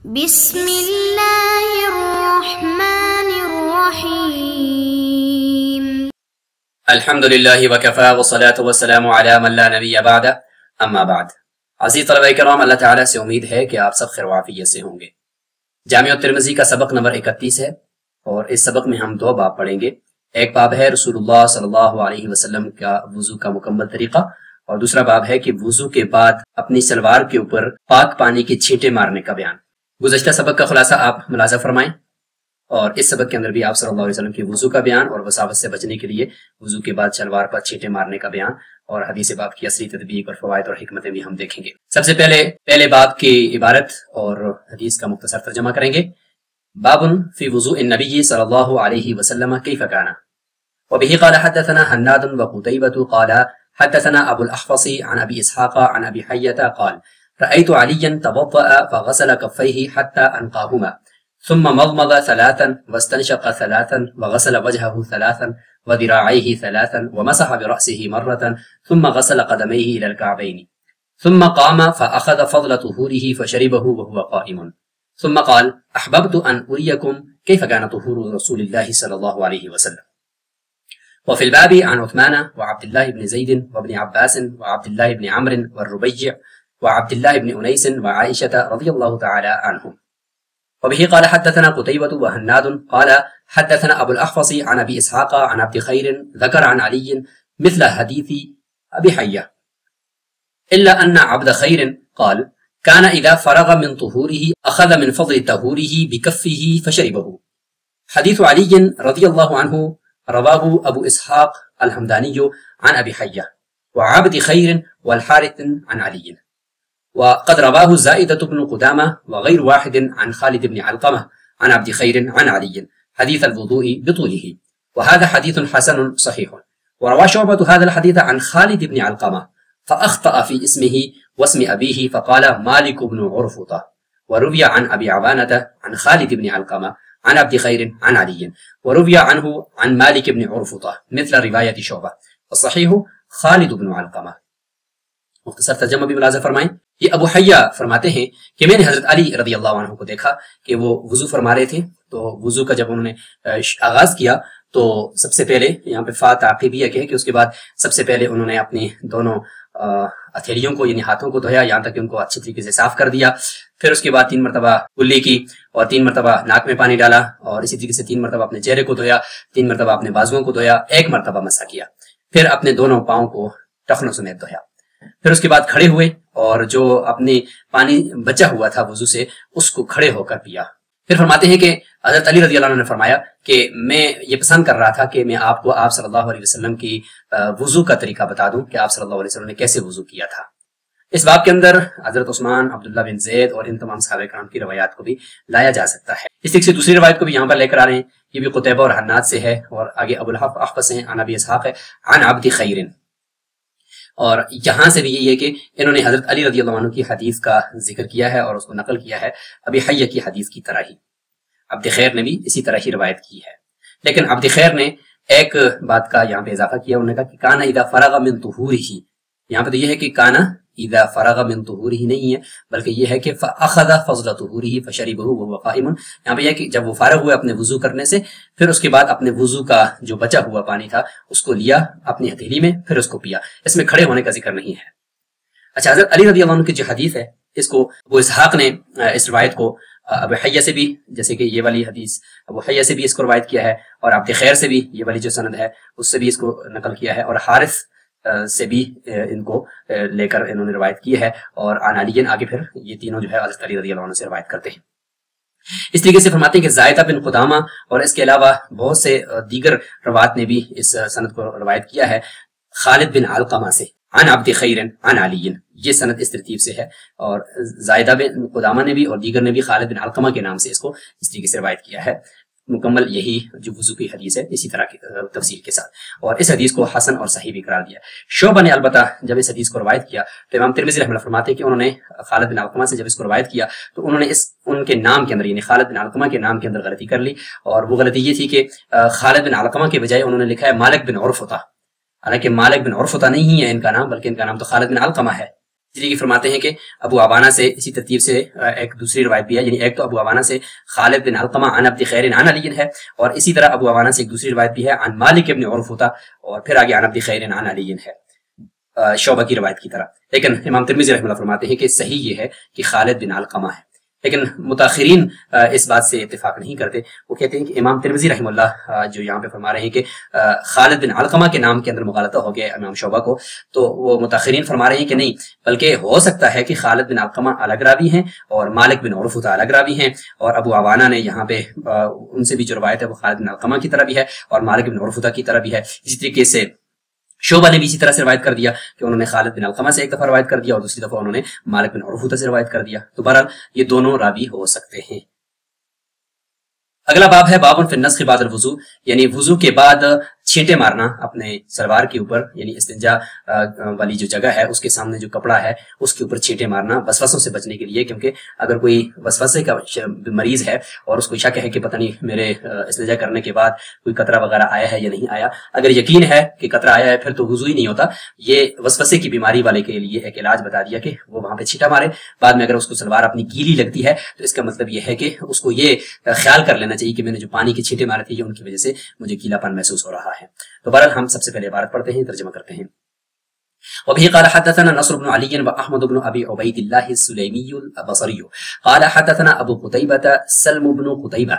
بسم اللہ الرحمن الرحیم الحمدللہ وکفا والصلاة والسلام علی من لا نبی بعد اما بعد۔ عزیز طلبہ کرام، اللہ تعالیٰ سے امید ہے کہ آپ سب خیر و عافیت سے ہوں گے۔ جامع الترمذی کا سبق نمبر 31 ہے اور اس سبق میں ہم دو باب پڑھیں گے۔ ایک باب ہے رسول اللہ صلی اللہ علیہ وسلم کا وضو کا مکمل طریقہ، اور دوسرا باب ہے کہ وضو کے بعد اپنی سلوار کے اوپر پاک پانی کی چھینٹیں مارنے کا بیان۔ گزشتہ سبق کا خلاصہ آپ ملاحظہ فرمائیں، اور اس سبق کے اندر بھی آپ صلی اللہ علیہ وسلم کی وضو کا بیان اور وساوس سے بچنے کے لیے وضو کے بعد شلوار پر چھینٹیں مارنے کا بیان اور حدیث باب کی اصلی تطبیق اور فوائد اور حکمتیں بھی ہم دیکھیں گے۔ سب سے پہلے باب کی عبارت اور حدیث کا مختصر ترجمہ کریں گے۔ باب فی وضوء النبی صلی اللہ علیہ وسلم کیف کان، وبه قال حدثنا حناد وقتيبة قال حدثنا ابو الاحفص عن ابي اسحاق عن ابي حية قال رأيت عليا توضأ فغسل كفيه حتى أنقاهما ثم مضمض ثلاثا واستنشق ثلاثا وغسل وجهه ثلاثا وذراعيه ثلاثا ومسح برأسه مرة ثم غسل قدميه إلى الكعبين ثم قام فأخذ فضل طهوره فشربه وهو قائم ثم قال أحببت أن أريكم كيف كان طهور رسول الله صلى الله عليه وسلم۔ وفي الباب عن عثمان وعبد الله بن زيد وابن عباس وعبد الله بن عمرو والربيع وعبد الله بن أنيس وعائشة رضي الله تعالى عنهم۔ وبه قال حدثنا قتيبة وهناد قال حدثنا أبو الأحفص عن أبي إسحاق عن عبد خير ذكر عن علي مثل حديث أبي حية، إلا أن عبد خير قال كان إذا فرغ من طهوره أخذ من فضل طهوره بكفه فشربه۔ حديث علي رضي الله عنه رواه أبو إسحاق الحمداني عن أبي حية وعبد خير والحارث عن علي، وقد رواه زائدة بن قدامة وغير واحد عن خالد بن علقمة عن عبد خير عن علي حديث الوضوء بطوله، وهذا حديث حسن صحيح۔ وروى شعبة هذا الحديث عن خالد بن علقمة فأخطأ في اسمه واسم أبيه فقال مالك بن عرفطة، وروي عن أبي عوانة عن خالد بن علقمة عن عبد خير عن علي، وروي عنه عن مالك بن عرفطة مثل رواية شعبة، والصحيح خالد بن علقمة۔ مختصر ترجمہ بھی ملاحظہ فرمائیں۔ یہ ابو حیہ فرماتے ہیں کہ میں نے حضرت علی رضی اللہ عنہ کو دیکھا کہ وہ وضو فرما رہے تھے، تو وضو کا جب انہوں نے آغاز کیا تو سب سے پہلے یہاں پہ فا تعقیبیہ کہ اس کے بعد سب سے پہلے انہوں نے اپنی دونوں ہتھیلیوں کو یعنی ہاتھوں کو دھویا یہاں تک کہ ان کو اچھی طریقے سے صاف کر دیا، پھر اس کے بعد 3 مرتبہ کلی کی اور 3 مرتبہ ناک میں پانی ڈالا، اور اسی طریقے سے 3 مرتبہ اپنے چہرے کو دھویا، 3 مرتبہ اپنے بازوؤں کو دھویا، 1 مرتبہ مسح کیا، پھر اپنے دونوں پاؤں کو ٹخنوں سمیت دھویا، پھر اس کے بعد کھڑے ہوئے اور جو اپنے پانی بچا ہوا تھا وضو سے اس کو کھڑے ہو کر پیا۔ پھر فرماتے ہیں کہ حضرت علی رضی اللہ عنہ نے فرمایا کہ میں یہ پسند کر رہا تھا کہ میں آپ کو آپ صلی اللہ علیہ وسلم کی وضو کا طریقہ بتا دوں کہ آپ صلی اللہ علیہ وسلم نے کیسے وضو کیا تھا۔ اس باب کے اندر حضرت عثمان، عبداللہ بن زید اور ان تمام صحابہ کرام کی روایات کو بھی لایا جا سکتا ہے۔ اس طریقے سے دوسری روایت کو بھی یہاں پر لے کر آ رہے ہیں، یہ بھی قتیبہ اور حناد سے ہے، اور آگے ابو الاحفص ہیں، عن ابی اسحاق ہے، عن عبد خیر، اور یہاں سے بھی یہی ہے کہ انہوں نے حضرت علی رضی اللہ عنہ کی حدیث کا ذکر کیا ہے اور اس کو نقل کیا ہے ابی حیہ کی حدیث کی طرح ہی۔ عبد خیر نے بھی اسی طرح ہی روایت کی ہے، لیکن عبد خیر نے ایک بات کا یہاں پہ اضافہ کیا، انہوں نے کہا کہ کانا اذا فرغ من طہورہ، یہاں پہ تو یہ ہے کہ کانا اذا فرغ من طہورہ نہیں ہے، بلکہ یہ ہے کہ فاخذ فضل طہورہ فشربہ وهو قائم، یہاں پہ یہ ہے کہ جب وہ فارغ ہوئے اپنے وضو کرنے سے، پھر اس کے بعد اپنے وضو کا جو بچا ہوا پانی تھا اس کو لیا اپنی ہتھیلی میں، پھر اس کو پیا، اس میں کھڑے ہونے کا ذکر نہیں ہے۔ اچھا، حضرت علی رضی اللہ عنہ کی جو حدیث ہے اس کو ابو اسحاق نے اس روایت کو ابو حیہ سے بھی، جیسے کہ یہ والی حدیث ابو حیہ سے بھی اس کو روایت کیا ہے، اور عبد خیر سے بھی یہ والی جو سند ہے اس سے بھی اس کو نقل کیا ہے، اور حارث سے بھی ان کو لے کر انہوں نے روایت کی ہے، اور عن علی آگے پھر یہ تینوں جو ہے حضرت علی رضی اللہ عنہ سے روایت کرتے ہیں۔ اس طریقے سے فرماتے ہیں کہ زائدہ بن قدامہ اور اس کے علاوہ بہت سے دیگر روات نے بھی اس سند کو روایت کیا ہے خالد بن علقمہ سے، عن عبد خیر عن علی، یہ سند اس ترتیب سے ہے، اور زائدہ بن قدامہ نے بھی اور دیگر نے بھی خالد بن علقمہ کے نام سے اس کو اس طریقے سے روایت کیا ہے۔ مکمل یہی جو وضو کی حدیث ہے اسی طرح کی تفصیل کے ساتھ، اور اس حدیث کو حسن اور صحیح بھی قرار دیا۔ شعبہ نے البتہ جب اس حدیث کو روایت کیا تو امام ترمذی رحمہ اللہ فرماتے ہیں کہ انہوں نے خالد بن علقمہ سے جب اس کو روایت کیا تو انہوں نے ان کے نام کے اندر یعنی خالد بن علقمہ کے نام کے اندر غلطی کر لی، اور وہ غلطی یہ تھی کہ خالد بن علقمہ کے بجائے انہوں نے لکھا ہے مالک بن عرفطہ، حالانکہ مالک بن عرفطہ نہیں ہے ان کا نام، بلکہ ان کا نام تو خالد بن علقمہ ہے۔ طریقے فرماتے ہیں کہ ابو عوانہ سے اسی ترتیب سے ایک دوسری روایت بھی ہے، یعنی ایک تو ابو عوانہ سے خالد بن علقمہ عن عبد خیر عن علی ہے، اور اسی طرح ابو عوانہ سے ایک دوسری روایت بھی ہے عن مالک بن عرفطہ، اور پھر آگے عن عبد خیر عن علی ہے، شعبہ کی روایت کی طرح۔ لیکن امام ترمذی رحمہ اللہ فرماتے ہیں کہ صحیح یہ ہے کہ خالد بن علقمہ ہے، لیکن متاخرین اس بات سے اتفاق نہیں کرتے۔ وہ کہتے ہیں کہ امام ترمذی رحمہ اللہ جو یہاں پہ فرما رہے ہیں کہ خالد بن علقمہ کے نام کے اندر مغالطہ ہو گیا امام شعبہ کو، تو وہ متاخرین فرما رہے ہیں کہ نہیں، بلکہ ہو سکتا ہے کہ خالد بن علقمہ الگ راوی ہیں اور مالک بن عرفطہ الگ راوی ہیں، اور ابو عوانہ نے یہاں پہ ان سے بھی جو روایت ہے وہ خالد بن علقمہ کی طرح بھی ہے اور مالک بن عرفطہ کی طرح بھی ہے۔ اسی طریقے سے شعبہ نے بھی اسی طرح سے روایت کر دیا کہ انہوں نے خالد بن علقمہ سے ایک دفعہ روایت کر دیا اور دوسری دفعہ انہوں نے مالک بن عرفطہ سے روایت کر دیا، تو بہرحال یہ دونوں راوی ہو سکتے ہیں۔ اگلا باب ہے باب فی النسخ بعد الوضو، یعنی وضو کے بعد چھینٹے مارنا اپنے سلوار کے اوپر، یعنی استنجا والی جو جگہ ہے اس کے سامنے جو کپڑا ہے اس کے اوپر چھینٹے مارنا وسوسوں سے بچنے کے لیے، کیونکہ اگر کوئی وسوسے کا مریض ہے اور اس کو شک ہے کہ پتہ نہیں میرے استنجا کرنے کے بعد کوئی قطرہ وغیرہ آیا ہے یا نہیں آیا، اگر یقین ہے کہ قطرہ آیا ہے پھر تو وضو ہی نہیں ہوتا۔ یہ وسوسے کی بیماری والے کے لیے ایک علاج بتا دیا کہ وہ وہاں پہ چھینٹا مارے، بعد میں اگر اس کو سلوار اپنی گیلی لگتی ہے تو اس کا مطلب یہ ہے کہ اس کو یہ خیال کر لینا چاہیے کہ میں نے جو پانی کے چھینٹے مارے تھے یہ ان کی وجہ سے مجھے گیلا پن محسوس ہو رہا ہے۔ تو بہرحال ہم سب سے پہلے عبارت پڑھتے ہیں، ترجمہ کرتے ہیں۔ وبه قال حدثنا نصر بن علي وأحمد بن أبي عبيد الله السليمي البصري قال حدثنا أبو قتيبة سلم بن قتيبة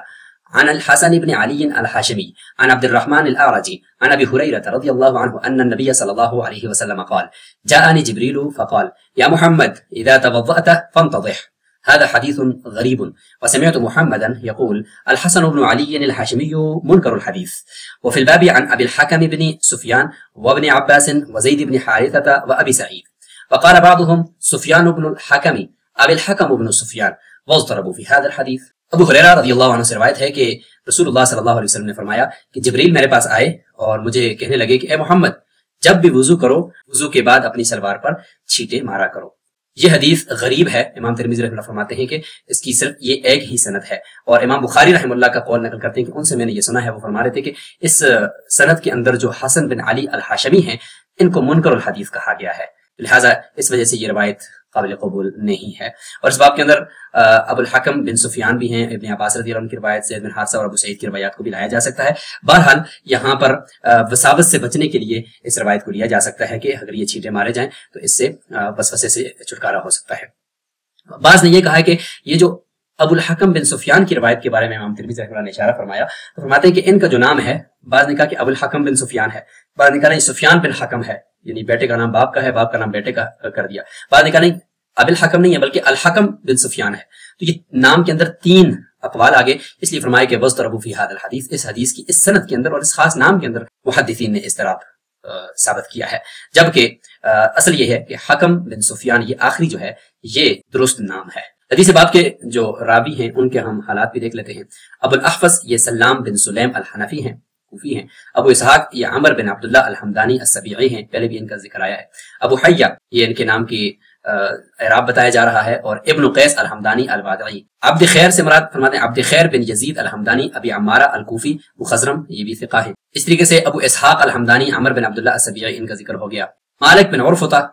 عن الحسن بن علي الحاشمي عن عبد الرحمن الأعرج عن أبي هريرة رضي الله عنه أن النبي صلى الله عليه وسلم قال جاءني جبريل فقال يا محمد إذا توضأت فانتضح، هذا حديث غريب، وسمعت محمدا يقول الحسن بن علي الحاشمي منكر الحديث۔ وفي الباب عن أبي الحكم بن سفيان وابن عباس وزيد بن حارثة وأبي سعيد، وقال بعضهم سفيان بن الحكم أبي الحكم بن سفيان، واضطربوا في هذا الحديث۔ ابو ہریرہ رضی اللہ عنہ سے روایت ہے کہ رسول اللہ صلی اللہ علیہ وسلم نے فرمایا کہ جبریل میرے پاس آئے اور مجھے کہنے لگے کہ اے محمد، جب بھی وضو کرو وضو کے بعد اپنی سلوار پر چھینٹے مارا کرو۔ یہ حدیث غریب ہے۔ امام ترمذی رحمہ اللہ فرماتے ہیں کہ اس کی صرف یہ ایک ہی سند ہے، اور امام بخاری رحمہ اللہ کا قول نقل کرتے ہیں کہ ان سے میں نے یہ سنا ہے، وہ فرما رہے تھے کہ اس سند کے اندر جو حسن بن علی الحاشمی ہیں ان کو منکر الحدیث کہا گیا ہے، لہٰذا اس وجہ سے یہ روایت قابل قبول نہیں ہے۔ اور اس باب کے اندر ابو الحکم بن سفیان بھی ہیں، ابن عباس رضی اللہ عنہ کی روایت، زید بن حارثہ اور ابو سعید کی روایات کو بھی لایا جا سکتا ہے۔ بہرحال یہاں پر وساوت سے بچنے کے لیے اس روایت کو لیا جا سکتا ہے کہ اگر یہ چھینٹے مارے جائیں تو اس سے وسوسے سے چھٹکارا ہو سکتا ہے۔ بعض نے یہ کہا ہے کہ یہ جو ابو الحکم بن سفیان کی روایت کے بارے میں امام ترمذی رحمہ اللہ نے اشارہ فرمایا، تو فرماتے ہیں کہ ان کا جو نام ہے، بعض نے کہا کہ ابو الحکم بن سفیان ہے، بعض نے کہا نہیں سفیان بن حکم ہے، یعنی بیٹے کا نام باپ کا ہے، باپ کا نام بیٹے کا کر دیا، بعض نے کہا نہیں ابو الحکم نہیں ہے بلکہ الحکم بن سفیان ہے۔ تو یہ نام کے اندر تین اقوال آگے، اس لیے فرمایا کہ وَاضْطَرَبُوا فِي هَذَا الْحَدِيثِ، اس حدیث کی اس سند کے اندر اور اس خاص نام کے اندر محدثین نے اضطراب ثابت کیا ہے، جبکہ اصل یہ ہے کہ حکم بن سفیان یہ آخری جو ہے یہ درست نام ہے۔ حدیث باب کے جو راوی ہیں ان کے ہم حالات بھی دیکھ لیتے ہیں۔ ابو الاحفظ یہ سلام بن سلیم الحنفی ہیں، کوفی ہیں۔ ابو اسحاق یہ عمر بن عبداللہ الحمدانی السبیعی ہیں، پہلے بھی ان کا ذکر آیا ہے۔ ابو حیہ یہ ان کے نام کی اعراب بتایا جا رہا ہے، اور ابن قیس الحمدانی الوادعی۔ عبد خیر سے مراد فرماتے ہیں عبد خیر بن یزید الحمدانی ابی عمارہ الکوفی مخزرم، یہ بھی ثقہ ہے۔ اس طریقے سے ابو اسحاق الحمدانی عمر بن عبداللہ السبیعی ان کا ذکر ہو گیا۔ مالک بن عرفطہ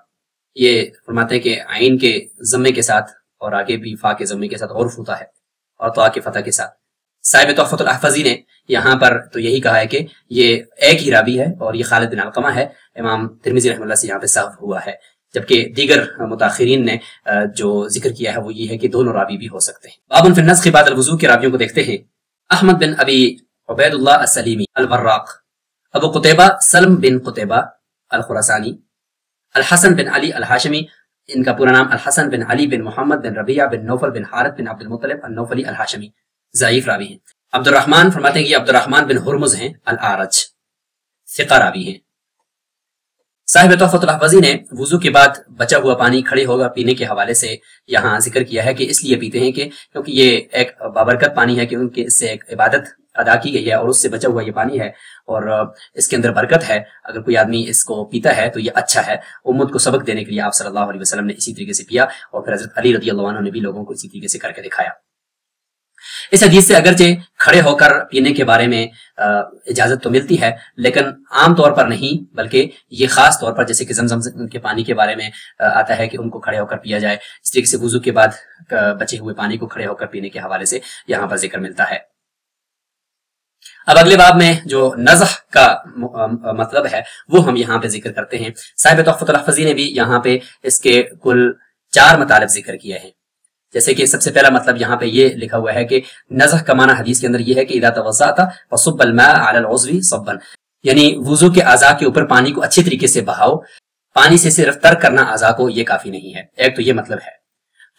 یہ فرماتے ہیں کہ عین کے ضمے کے ساتھ اور آگے بھی فا کے ضمے کے ساتھ عرفطہ ہے اور طا کے فتح کے ساتھ۔ صاحب تحفۃ الاحفظی نے یہاں پر تو یہی کہا ہے کہ یہ ایک ہی راوی ہے اور یہ خالد بن علقمہ ہے۔ امام ترمذی رحمہ اللہ سے یہاں پہ صاف ہوا ہے، جبکہ دیگر متاخرین نے جو ذکر کیا ہے وہ یہ ہے کہ دونوں راوی بھی ہو سکتے ہیں۔ باب فی النسخ بعد الوضو کے راویوں کو دیکھتے ہیں۔ احمد بن ابی عبید اللہ السلیمی الوراق، ابو قتیبہ سلم بن قتیبہ الخراسانی، الحسن بن علی الحاشمی، ان کا پورا نام الحسن بن علی بن محمد بن ربیعہ بن نوفل بن حارث بن عبد المطلب النوفلی الحاشمی، ضعیف راوی ہیں۔ عبد الرحمن فرماتے ہیں کہ عبد الرحمن بن ہرمز ہیں الاعرج، ثقہ راوی ہیں۔ صاحب تحفۃ الاحفظی نے وضو کے بعد بچا ہوا پانی کھڑے ہوگا پینے کے حوالے سے یہاں ذکر کیا ہے کہ اس لیے پیتے ہیں کہ کیونکہ یہ ایک بابرکت پانی ہے، کہ ان کے اس سے ایک عبادت ادا کی گئی ہے اور اس سے بچا ہوا یہ پانی ہے اور اس کے اندر برکت ہے۔ اگر کوئی آدمی اس کو پیتا ہے تو یہ اچھا ہے۔ امت کو سبق دینے کے لیے آپ صلی اللہ علیہ وسلم نے اسی طریقے سے پیا، اور پھر حضرت علی رضی اللہ عنہ نے بھی لوگوں کو اسی طریقے سے کر کے دکھایا۔ اس حدیث سے اگرچہ کھڑے ہو کر پینے کے بارے میں اجازت تو ملتی ہے، لیکن عام طور پر نہیں، بلکہ یہ خاص طور پر جیسے کہ زمزم کے پانی کے بارے میں آتا ہے کہ ان کو کھڑے ہو کر پیا جائے، اس طریقے سے وضو کے بعد بچے ہوئے پانی کو کھڑے ہو کر پینے کے حوالے سے یہاں پر ذکر ملتا ہے۔ اب اگلے باب میں جو نضح کا مطلب ہے وہ ہم یہاں پہ ذکر کرتے ہیں۔ صاحب تحفۃ الحفظی نے بھی یہاں پہ اس کے کل 4 مطالب ذکر کیے ہیں۔ جیسے کہ سب سے پہلا مطلب یہاں پہ یہ لکھا ہوا ہے کہ نضح کا معنی حدیث کے اندر یہ ہے کہ اذا توضأت فصب الماء على العضو صبا، یعنی وضو کے اعضاء کے اوپر پانی کو اچھی طریقے سے بہاؤ، پانی سے صرف ترک کرنا اعضاء کو یہ کافی نہیں ہے۔ ایک تو یہ مطلب ہے۔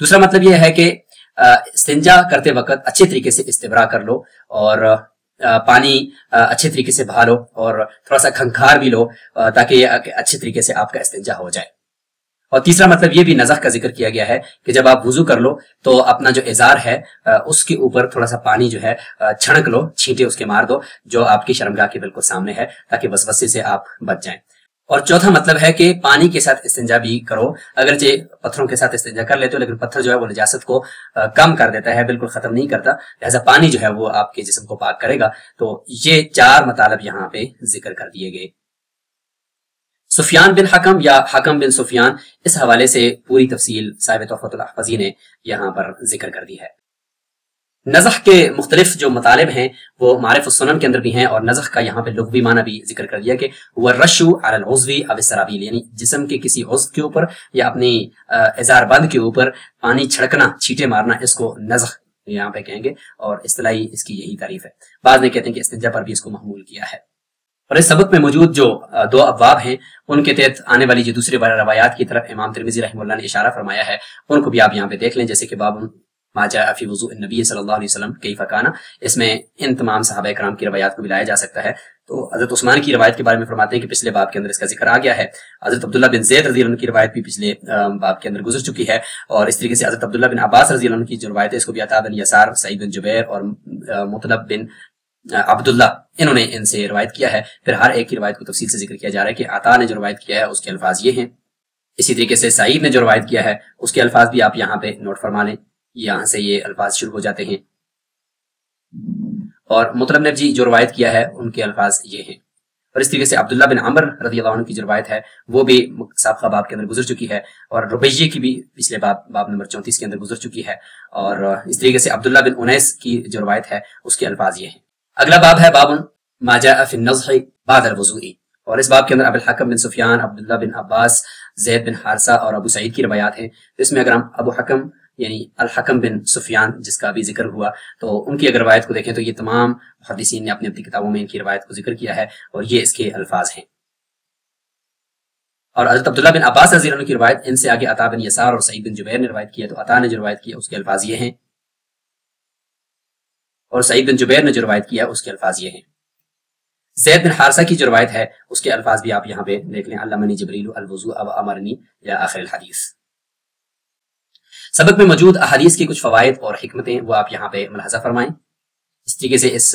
دوسرا مطلب یہ ہے کہ استنجا کرتے وقت اچھے طریقے سے استبرا کر لو اور پانی اچھے طریقے سے بہا لو اور تھوڑا سا کھنکھار بھی لو تاکہ اچھے طریقے سے آپ کا استنجا ہو جائے۔ اور تیسرا مطلب یہ بھی نضح کا ذکر کیا گیا ہے کہ جب آپ وضو کر لو تو اپنا جو ازار ہے اس کے اوپر تھوڑا سا پانی جو ہے چھڑک لو، چھینٹے اس کے مار دو جو آپ کی شرمگاہ کے بالکل سامنے ہے تاکہ وسوسے سے آپ بچ جائیں۔ اور چوتھا مطلب ہے کہ پانی کے ساتھ استنجا بھی کرو، اگرچہ پتھروں کے ساتھ استنجا کر لیتے ہو لیکن پتھر جو ہے وہ نجاست کو کم کر دیتا ہے، بالکل ختم نہیں کرتا، لہذا پانی جو ہے وہ آپ کے جسم کو پاک کرے گا۔ تو یہ 4 مطالب یہاں پہ ذکر کر دیے گئے۔ سفیان بن حکم یا حکم بن سفیان، اس حوالے سے پوری تفصیل صاحب تحفۃ الحفظی نے یہاں پر ذکر کر دی ہے۔ نضح کے مختلف جو مطالب ہیں وہ معارف السنن کے اندر بھی ہیں، اور نضح کا یہاں پہ لغوی معنی بھی ذکر کر دیا کہ وہ رشو علی العضو او السرابیل، یعنی جسم کے کسی عضو کے اوپر یا اپنی ازار بند کے اوپر پانی چھڑکنا، چھینٹے مارنا، اس کو نضح یہاں پہ کہیں گے، اور اصطلاحی اس کی یہی تعریف ہے۔ بعض نے کہتے ہیں کہ استنجا پر بھی اس کو محمول کیا ہے۔ اور اس سبق میں موجود جو 2 ابواب ہیں ان کے تحت آنے والی جو دوسری روایات کی طرف امام ترمذی رحمہ اللہ نے اشارہ فرمایا ہے، ان کو بھی آپ یہاں پہ دیکھ لیں، جیسے کہ باب ما جاء فی وضوء النبی صلی اللہ علیہ وسلم کیف کان، اس میں ان تمام صحابہ کرام کی روایات کو بھی لایا جا سکتا ہے۔ تو حضرت عثمان کی روایت کے بارے میں فرماتے ہیں کہ پچھلے باب کے اندر اس کا ذکر آ گیا ہے۔ حضرت عبداللہ بن زید رضی اللہ عنہ کی روایت بھی پچھلے باب کے اندر گزر چکی ہے، اور اس طریقے سے حضرت عبداللہ بن عباس رضی اللہ عنہ کی جو روایت ہے اس کو بھی عطا بن یسار، سعید بن جبیر اور مطلب بن عبداللہ انہوں نے ان سے روایت کیا ہے۔ پھر ہر ایک کی روایت کو تفصیل سے ذکر کیا جا رہا ہے کہ عطا نے جو روایت کیا ہے اس کے الفاظ یہ ہیں، اسی طریقے سے سعید نے جو روایت کیا ہے اس کے الفاظ بھی آپ یہاں پہ نوٹ فرما لیں، یہاں سے یہ الفاظ شروع ہو جاتے ہیں۔ اور مطلب نے جی جو روایت کیا ہے ان کے الفاظ یہ ہیں، اور اس طریقے سے عبداللہ بن عمر رضی اللہ عنہ کی جو روایت ہے وہ بھی سابقہ باب کے اندر گزر چکی ہے، اور ربیہ کی بھی پچھلے باب نمبر 34 کے اندر گزر چکی ہے، اور اس طریقے سے عبداللہ بن انیس کی جو روایت ہے اس کے الفاظ یہ ہیں۔ اگلا باب ہے باب ما جاء فی النضح بعد الوضوء، اور اس باب کے اندر ابو الحکم بن سفیان، عبداللہ بن عباس، زید بن حارثہ اور ابو سعید کی روایات ہیں۔ اس میں اگر ہم ابو حکم یعنی الحکم بن سفیان جس کا بھی ذکر ہوا تو ان کی اگر روایت کو دیکھیں تو یہ تمام محدثین نے اپنی اپنی کتابوں میں ان کی روایت کو ذکر کیا ہے، اور یہ اس کے الفاظ ہیں۔ اور حضرت عبداللہ بن عباس رضی اللہ عنہ کی روایت، ان سے آگے عطا بن یسار اور سعید بن جبیر نے روایت کی ہے، تو عطا نے جو روایت کی ہے اس کے الفاظ یہ ہیں، اور سعید بن جبیر نے جو روایت کیا ہے اس کے الفاظ یہ ہیں۔ زید بن حارثہ کی جو روایت ہے اس کے الفاظ بھی آپ یہاں پہ دیکھ لیں، علمنی جبریل الوضوء او امرنی یا آخر الحدیث۔ سبق میں موجود احادیث کی کچھ فوائد اور حکمتیں وہ آپ یہاں پہ ملاحظہ فرمائیں۔ اس طریقے سے اس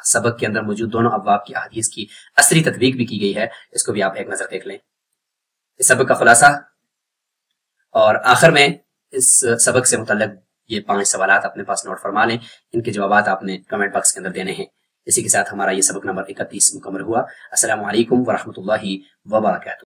سبق کے اندر موجود دونوں ابواب کی احادیث کی عصری تطبیق بھی کی گئی ہے، اس کو بھی آپ ایک نظر دیکھ لیں۔ اس سبق کا خلاصہ اور آخر میں اس سبق سے متعلق یہ 5 سوالات اپنے پاس نوٹ فرما لیں، ان کے جوابات آپ نے کمنٹ باکس کے اندر دینے ہیں۔ اسی کے ساتھ ہمارا یہ سبق نمبر 31 مکمل ہوا۔ السلام علیکم ورحمۃ اللہ وبرکاتہ۔